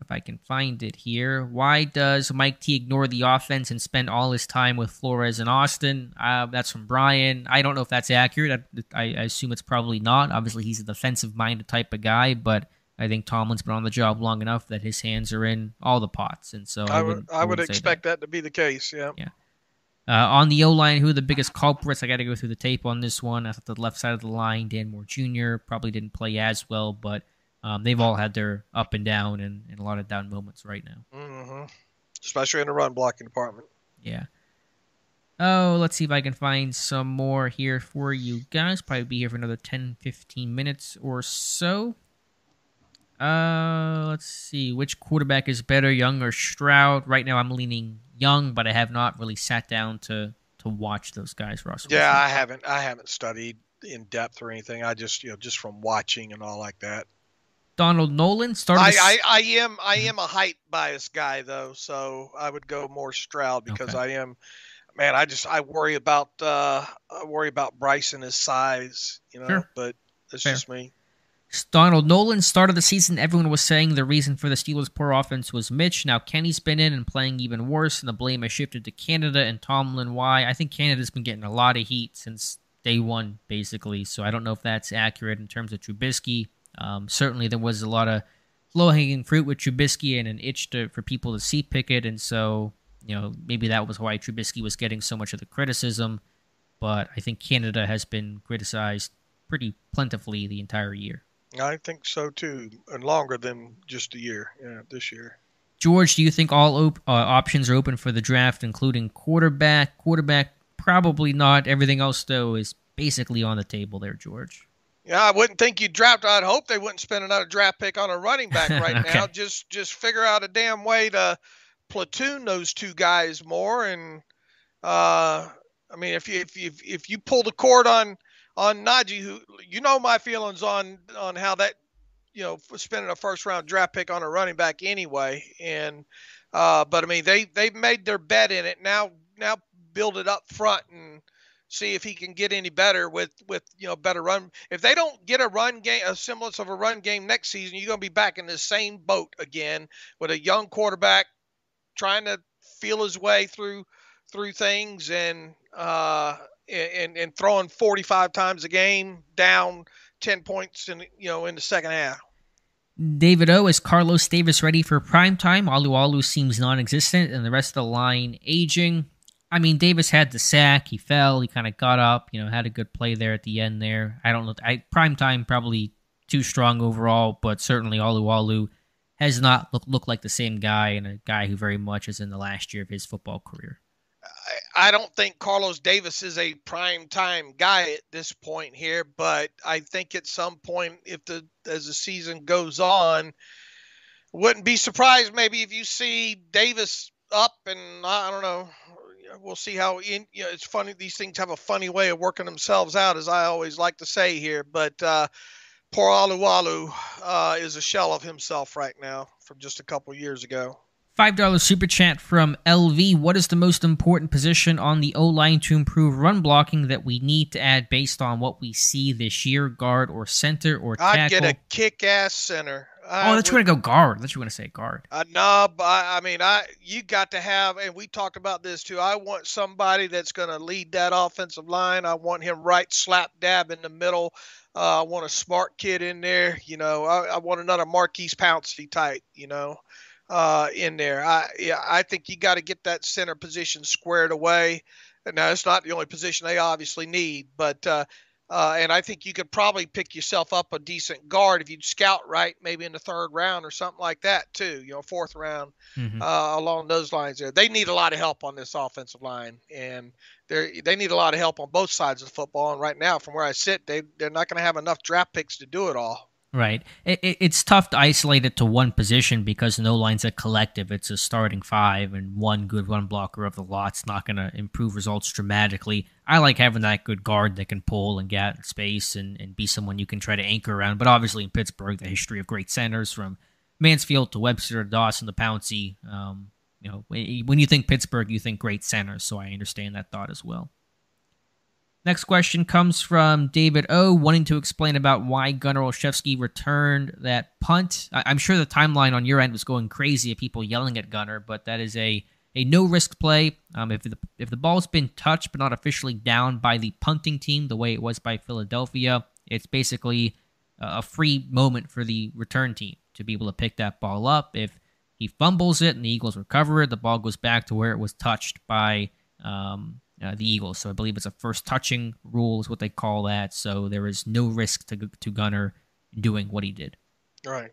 if I can find it here. Why does Mike T ignore the offense and spend all his time with Flores and Austin? That's from Brian. I don't know if that's accurate. I assume it's probably not. Obviously, he's a defensive-minded type of guy, but I think Tomlin's been on the job long enough that his hands are in all the pots, and so I would expect that to be the case. Yeah. On the O-line, who are the biggest culprits? I got to go through the tape on this one. I thought the left side of the line, Dan Moore Jr. probably didn't play as well, but they've all had their up and down and a lot of down moments right now. Mm-hmm. Especially in the run blocking department. Yeah. Oh, let's see if I can find some more here for you guys. Probably be here for another 10, 15 minutes or so. Let's see. Which quarterback is better, Young or Stroud? Right now I'm leaning Young, but I have not really sat down to watch those guys, Russell. Yeah, I haven't studied in depth or anything. I just from watching and all like that. Donald Nolan started. I am a height bias guy though, so I would go more Stroud because okay. I worry about Bryce and his size, Sure. But that's just me. Donald Nolan started the season. Everyone was saying the reason for the Steelers' poor offense was Mitch. Now Kenny's been in and playing even worse, and the blame has shifted to Canada and Tomlin. Why? I think Canada's been getting a lot of heat since day one, basically. So I don't know if that's accurate in terms of Trubisky. Certainly there was a lot of low-hanging fruit with Trubisky and an itch for people to see Pickett, and so maybe that was why Trubisky was getting so much of the criticism. But I think Canada has been criticized pretty plentifully the entire year. I think so too, and longer than just a year. Yeah, this year. George, do you think all options are open for the draft, including quarterback? Quarterback, probably not. Everything else, though, is basically on the table there, George. Yeah, I wouldn't think you'd draft. I'd hope they wouldn't spend another draft pick on a running back right okay. now. Just figure out a damn way to platoon those two guys more. And if you pull the cord on Najee, who my feelings on how that spending a first round draft pick on a running back anyway, and But I mean, they've made their bet in it now. Now build it up front and see if he can get any better with better run. If they don't get a run game, a semblance of a run game next season, you're going to be back in the same boat again with a young quarterback trying to feel his way through things and throwing 45 times a game, down 10 points in the second half. David O, is Carlos Davis ready for prime time? Alu seems non-existent, and the rest of the line aging. I mean, Davis had the sack. He fell. He kind of got up. Had a good play there at the end there. I don't know. Prime time probably too strong overall, but certainly Alu has not looked like the same guy, and a guy who very much is in the last year of his football career. I don't think Carlos Davis is a prime time guy at this point here, but I think at some point, as the season goes on, wouldn't be surprised maybe if you see Davis up, and I don't know. We'll see how it's funny. These things have a funny way of working themselves out, as I always like to say here. But poor Alu is a shell of himself right now from just a couple years ago. $5 super chat from LV. What is the most important position on the O-line to improve run blocking that we need to add based on what we see this year? Guard or center or tackle? I'd get a kick-ass center. That's going to go guard. That's what you want to say, guard. No, but I mean, you got to have, and we talked about this too. I want somebody that's going to lead that offensive line. I want him right slap dab in the middle. I want a smart kid in there. I want another Marquise Pouncey type. In there. I think you got to get that center position squared away. Now, it's not the only position they obviously need, but and I think you could probably pick yourself up a decent guard if you'd scout right, maybe in the third round or something like that too. Fourth round, along those lines. There, they need a lot of help on this offensive line, and they need a lot of help on both sides of the football. And right now, from where I sit, they're not going to have enough draft picks to do it all. Right. It's tough to isolate it to one position because no line's a collective. It's a starting five, and one good run blocker of the lot's not going to improve results dramatically. I like having that good guard that can pull and get in space and be someone you can try to anchor around. But obviously in Pittsburgh, the history of great centers from Mansfield to Webster to Dawson to Pouncey. When you think Pittsburgh, you think great centers, so I understand that thought as well. Next question comes from David O, wanting to explain about why Gunnar Olszewski returned that punt. I'm sure the timeline on your end was going crazy of people yelling at Gunnar, but that is a no-risk play. If the ball's been touched but not officially down by the punting team the way it was by Philadelphia, it's basically a free moment for the return team to be able to pick that ball up. If he fumbles it and the Eagles recover it, the ball goes back to where it was touched by the Eagles. So I believe it's a first touching rule is what they call that. So there is no risk to Gunnar doing what he did. All right.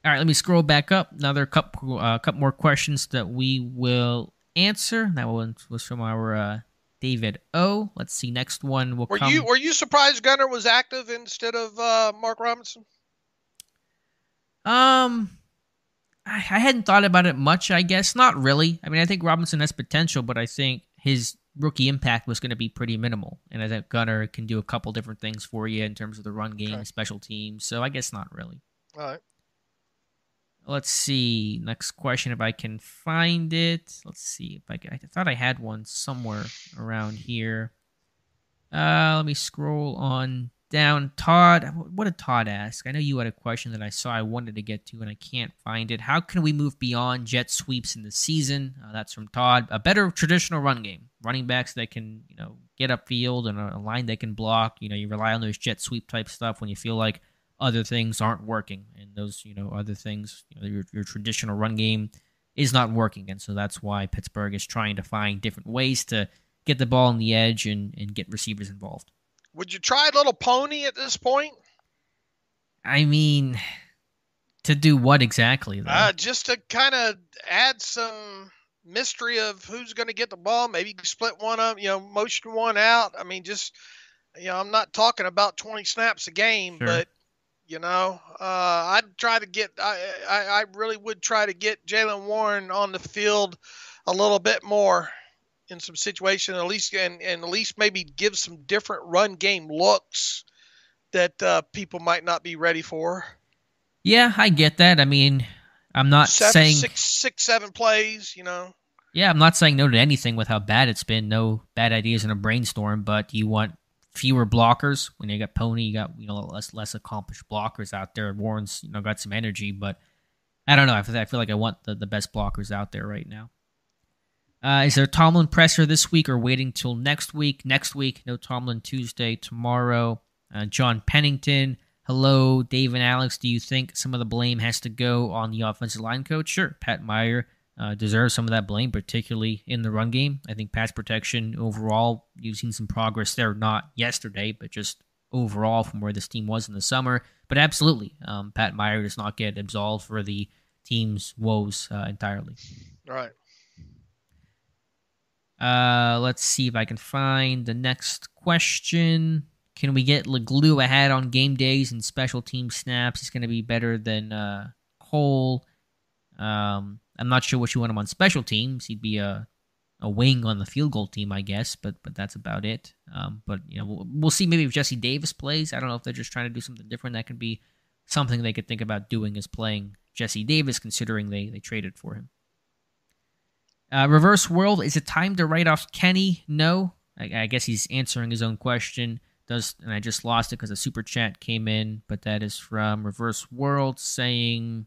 All right, let me scroll back up. Another couple more questions that we will answer. That one was from our David O. Let's see. Next one will come. Were you surprised Gunnar was active instead of Mark Robinson? I hadn't thought about it much, I guess. Not really. I mean, I think Robinson has potential, but I think his rookie impact was going to be pretty minimal. And I think Gunnar can do a couple different things for you in terms of the run game, special teams. So I guess not really. All right. Let's see. Next question, if I can find it. Let's see. I thought I had one somewhere around here. Let me scroll on down. Todd, what did Todd ask? I know you had a question that I saw I wanted to get to, and I can't find it. How can we move beyond jet sweeps in the season? That's from Todd. A better traditional run game. Running backs that can, get upfield and a line that can block. You rely on those jet sweep type stuff when you feel like other things aren't working. And those, other things, your traditional run game is not working. And so that's why Pittsburgh is trying to find different ways to get the ball on the edge and get receivers involved. Would you try a little pony at this point? I mean, to do what exactly, though? Just to kind of add some mystery of who's going to get the ball. Maybe split one up, motion one out. I mean, just, I'm not talking about 20 snaps a game, Sure. but, I'd try to get, I really would try to get Jaylen Warren on the field a little bit more in some situation, at least, and at least maybe give some different run game looks that people might not be ready for. Yeah, I get that. I mean, I'm not saying six, 7 plays. Yeah, I'm not saying no to anything with how bad it's been. No bad ideas in a brainstorm, but you want fewer blockers. When you got Pony, you got less accomplished blockers out there. Warren's got some energy, but I don't know. I feel like I want the best blockers out there right now. Is there Tomlin pressure this week or waiting till next week? Next week, no Tomlin Tuesday. Tomorrow, John Pennington. Hello, Dave and Alex. Do you think some of the blame has to go on the offensive line coach? Sure, Pat Meyer deserves some of that blame, particularly in the run game. I think pass protection overall, you've seen some progress there, not yesterday, but just overall from where this team was in the summer. But absolutely, Pat Meyer does not get absolved for the team's woes entirely. Right. Let's see if I can find the next question. Can we get Leglue ahead on game days and special team snaps? He's going to be better than Cole. I'm not sure what you want him on special teams. He'd be a wing on the field goal team, I guess, but that's about it. But we'll see maybe if Jesse Davis plays. I don't know if they're just trying to do something different. That could be something they could think about doing, is playing Jesse Davis, considering they traded for him. Reverse World, is it time to write off Kenny? No. I guess he's answering his own question. And I just lost it because a super chat came in, but that is from Reverse World saying,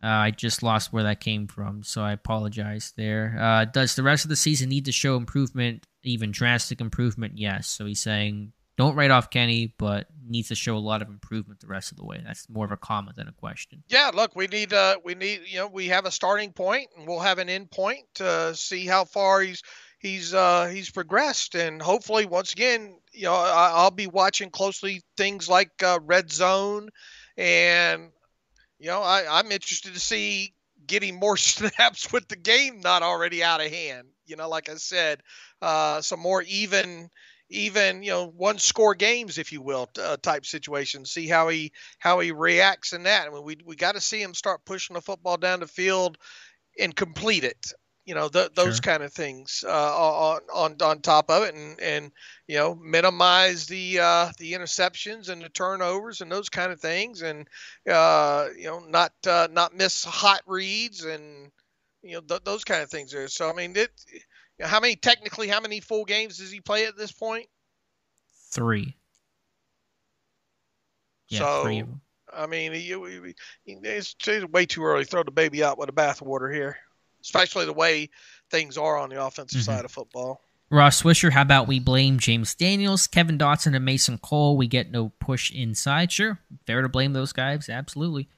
I just lost where that came from, so I apologize there. Does the rest of the season need to show improvement, even drastic improvement? Yes. So he's saying, don't write off Kenny, but needs to show a lot of improvement the rest of the way. That's more of a comment than a question. Yeah, look, we need, we have a starting point, and we'll have an end point to see how far he's progressed, and hopefully, once again, I'll be watching closely things like red zone, and I'm interested to see getting more snaps with the game not already out of hand. Like I said, some more even one score games, if you will, type situation. See how he reacts in that. I mean, we got to see him start pushing the football down the field and complete it. Those kind of things on top of it, and minimize the interceptions and the turnovers and those kind of things, and not miss hot reads and those kind of things there. So I mean, how many full games does he play at this point? 3. Yeah, so 3 of them. I mean, it's way too early to throw the baby out with the bathwater here, especially the way things are on the offensive side of football. Ross Swisher, how about we blame James Daniels, Kevin Dotson, and Mason Cole? We get no push inside. Sure, fair to blame those guys. Absolutely.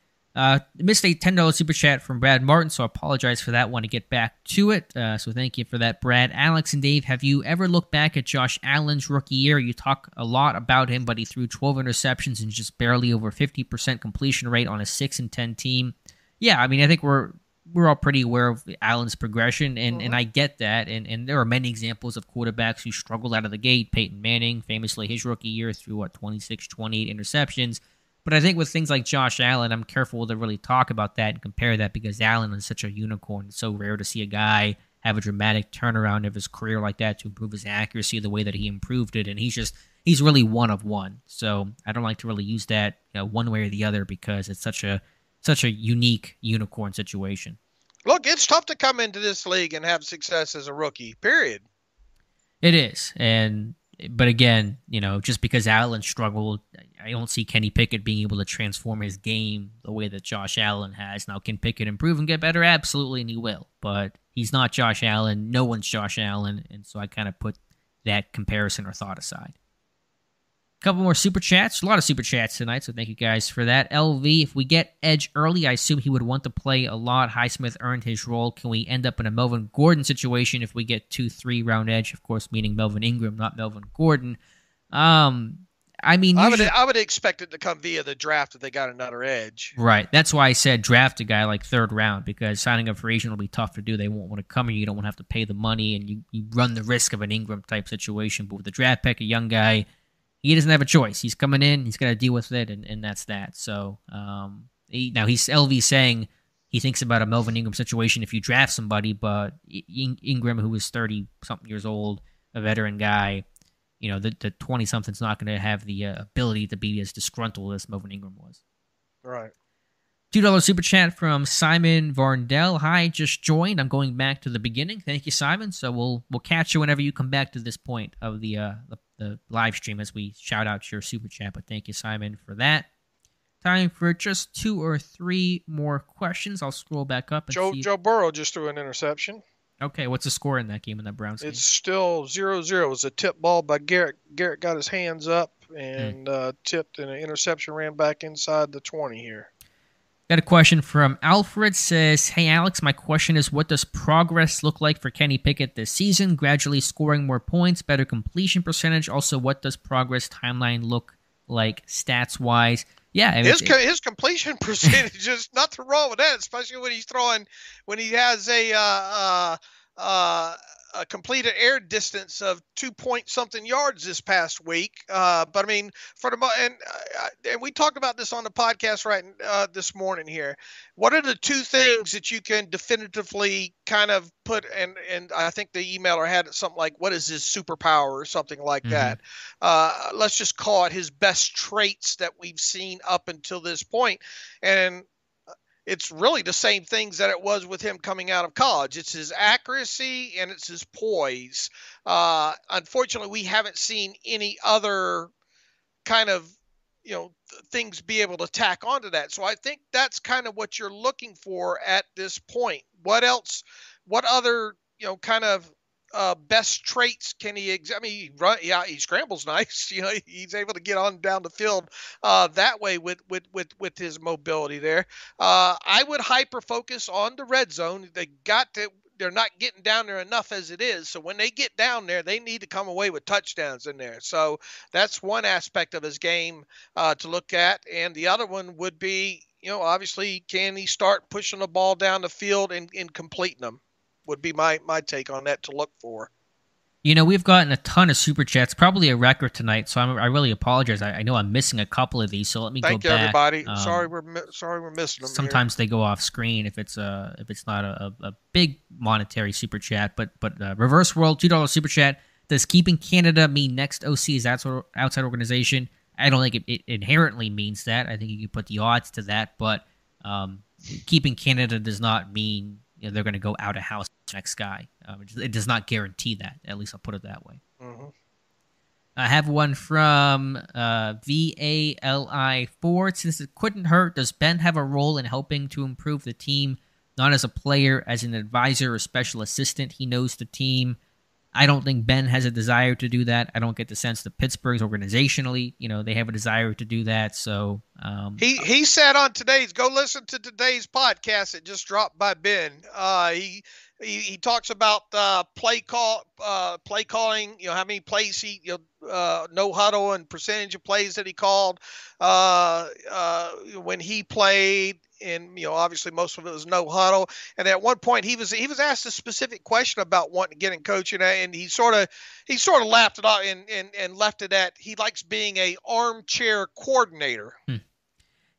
Missed a $10 super chat from Brad Martin, so I apologize for that. Want to get back to it. So thank you for that, Brad. Alex and Dave, have you ever looked back at Josh Allen's rookie year? You talk a lot about him, but he threw 12 interceptions and just barely over 50% completion rate on a 6-10 team. Yeah, I mean, I think we're all pretty aware of Allen's progression, and I get that. And there are many examples of quarterbacks who struggled out of the gate. Peyton Manning, famously, his rookie year threw 28 interceptions. But I think with things like Josh Allen, I'm careful to really talk about that and compare that, because Allen is such a unicorn. It's so rare to see a guy have a dramatic turnaround of his career like that to improve his accuracy the way that he improved it. And he's really one of one. So I don't like to really use that one way or the other, because it's such a unique unicorn situation. Look, it's tough to come into this league and have success as a rookie, period. It is. But again, just because Allen struggled, I don't see Kenny Pickett being able to transform his game the way that Josh Allen has. Now, can Pickett improve and get better? Absolutely, and he will. But he's not Josh Allen. No one's Josh Allen. And so I kind of put that comparison or thought aside. A couple more super chats. A lot of super chats tonight, so thank you guys for that. LV, if we get Edge early, I assume he would want to play a lot. Highsmith earned his role. Can we end up in a Melvin Gordon situation if we get 2-3 round Edge? Of course, meaning Melvin Ingram, not Melvin Gordon. I mean, I would expect it to come via the draft if they got another Edge. Right. That's why I said draft a guy like third round, because signing up for agent will be tough to do. They won't want to come here. You don't want to have to pay the money, and you run the risk of an Ingram type situation. But with the draft pick, a young guy, he doesn't have a choice. He's coming in. He's got to deal with it, and that's that. So now he's LV saying he thinks about a Melvin Ingram situation if you draft somebody, but Ingram, who is 30-something years old, a veteran guy, the 20-something's not going to have the ability to be as disgruntled as Melvin Ingram was. Right. $2 super chat from Simon Varndell. Hi, just joined. I'm going back to the beginning. Thank you, Simon. So we'll catch you whenever you come back to this point of the live stream as we shout out your super chat. But thank you, Simon, for that. Time for just 2 or 3 more questions. I'll scroll back up and see. Joe Burrow just threw an interception. Okay, what's the score in that game, in that Browns game? It's still 0-0. It was a tip ball by Garrett. Garrett got his hands up and tipped, and an interception ran back inside the 20 here. Got a question from Alfred. Says, hey, Alex, my question is, what does progress look like for Kenny Pickett this season? Gradually scoring more points, better completion percentage. Also, what does progress timeline look like stats-wise? Yeah, his completion percentage is nothing wrong with that, especially when he has a completed air distance of 2-point-something yards this past week. But I mean, and we talked about this on the podcast this morning here. What are the 2 things that you can definitively kind of put? And I think the emailer had something like, "What is his superpower?" or something like that. Let's just call it his best traits that we've seen up until this point, and it's really the same things that it was with him coming out of college. It's his accuracy and it's his poise. Unfortunately, we haven't seen any other kind of, things be able to tack onto that. So I think that's kind of what you're looking for at this point. What else? What other, kind of best traits can he? He scrambles nice. He's able to get on down the field that way with his mobility there. I would hyper focus on the red zone. They're not getting down there enough as it is. So when they get down there, they need to come away with touchdowns in there. So that's one aspect of his game to look at. And the other one would be, obviously, can he start pushing the ball down the field and completing them? Would be my take on that to look for. We've gotten a ton of super chats, probably a record tonight. So I really apologize. I know I'm missing a couple of these, so let me go back. Thank you, everybody. Sorry we're missing them. Sometimes they go off screen if it's not a big monetary super chat. But Reverse World $2 super chat. Does keeping Canada mean next OC is outside organization? I don't think it inherently means that. I think you can put the odds to that, but keeping Canada does not mean they're going to go out of house next guy. It does not guarantee that. At least I'll put it that way. Mm-hmm. I have one from VALI4. Since it couldn't hurt, does Ben have a role in helping to improve the team? Not as a player, as an advisor or special assistant. He knows the team. I don't think Ben has a desire to do that. I don't get the sense that Pittsburgh's organizationally, they have a desire to do that. So he said on go listen to today's podcast. It just dropped by Ben. He talks about play calling. How many plays he no huddle and percentage of plays that he called when he played. And obviously most of it was no huddle. And at one point he was asked a specific question about wanting to get in coaching, and he sort of laughed it off and left it at he likes being a armchair coordinator.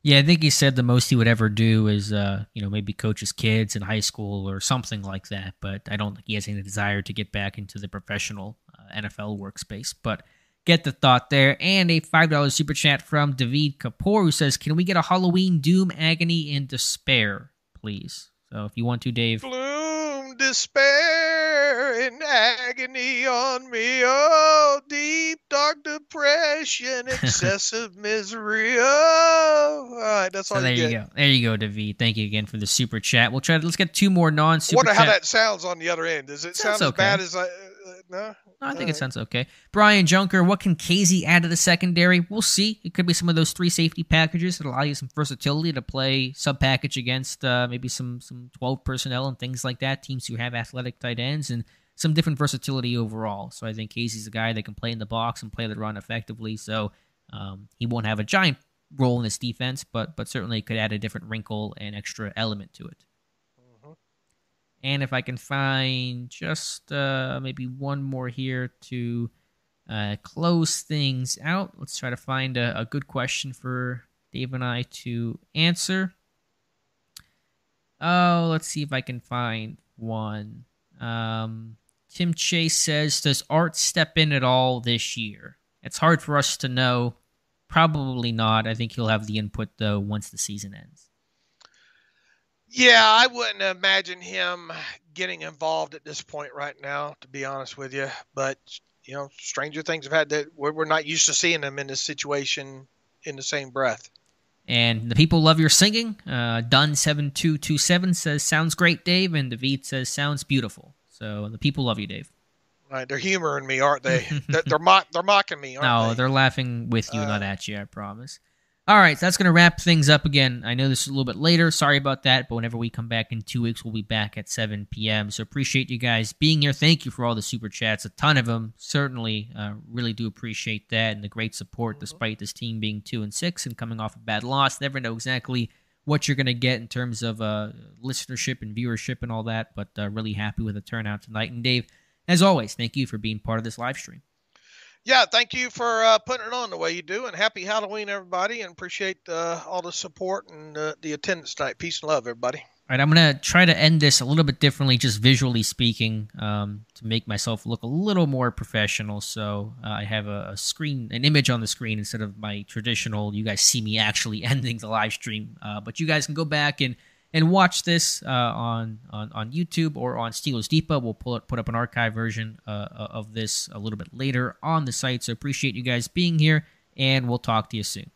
Yeah, I think he said the most he would ever do is maybe coach his kids in high school or something like that. But I don't think he has any desire to get back into the professional NFL workspace. But get the thought there. And a $5 super chat from David Kapoor, who says, can we get a Halloween doom, agony, and despair, please? So if you want to, Dave. Gloom, despair, and agony on me. Oh, deep, dark depression, excessive misery. Oh, all right, that's all there you get. Go. There you go, David. Thank you again for the super chat. Let's get 2 more non-super chat. I wonder how that sounds on the other end. Does it sound as bad as I... No, I think it sounds okay. Brian Junker, what can KZ add to the secondary? We'll see. It could be some of those 3 safety packages that allow you some versatility to play sub-package against maybe some 12 personnel and things like that, teams who have athletic tight ends, and some different versatility overall. So I think KZ's a guy that can play in the box and play the run effectively. So he won't have a giant role in this defense, but certainly could add a different wrinkle and extra element to it. And if I can find just maybe one more here to close things out, let's try to find a good question for Dave and I to answer. Oh, let's see if I can find one. Tim Chase says, does Art step in at all this year? It's hard for us to know. Probably not. I think he'll have the input, though, once the season ends. Yeah, I wouldn't imagine him getting involved at this point right now, to be honest with you. But stranger things have had that. We're not used to seeing him in this situation in the same breath. And the people love your singing. Dun7227 says, sounds great, Dave. And David says, sounds beautiful. So the people love you, Dave. Right, they're humoring me, aren't they? they're mocking me, aren't they? No, they're laughing with you, not at you, I promise. All right, so that's going to wrap things up again. I know this is a little bit later. Sorry about that. But whenever we come back in 2 weeks, we'll be back at 7 p.m. So appreciate you guys being here. Thank you for all the super chats. A ton of them. Certainly really do appreciate that and the great support despite this team being 2-6 and coming off a bad loss. Never know exactly what you're going to get in terms of listenership and viewership and all that. But really happy with the turnout tonight. And Dave, as always, thank you for being part of this live stream. Yeah, thank you for putting it on the way you do, and happy Halloween, everybody, and appreciate all the support and the attendance tonight. Peace and love, everybody. All right, I'm going to try to end this a little bit differently, just visually speaking, to make myself look a little more professional. So I have an image on the screen instead of my traditional, you guys see me actually ending the live stream. But you guys can go back and watch this on YouTube or on Steelers Depot. We'll put up an archive version of this a little bit later on the site. So appreciate you guys being here, and we'll talk to you soon.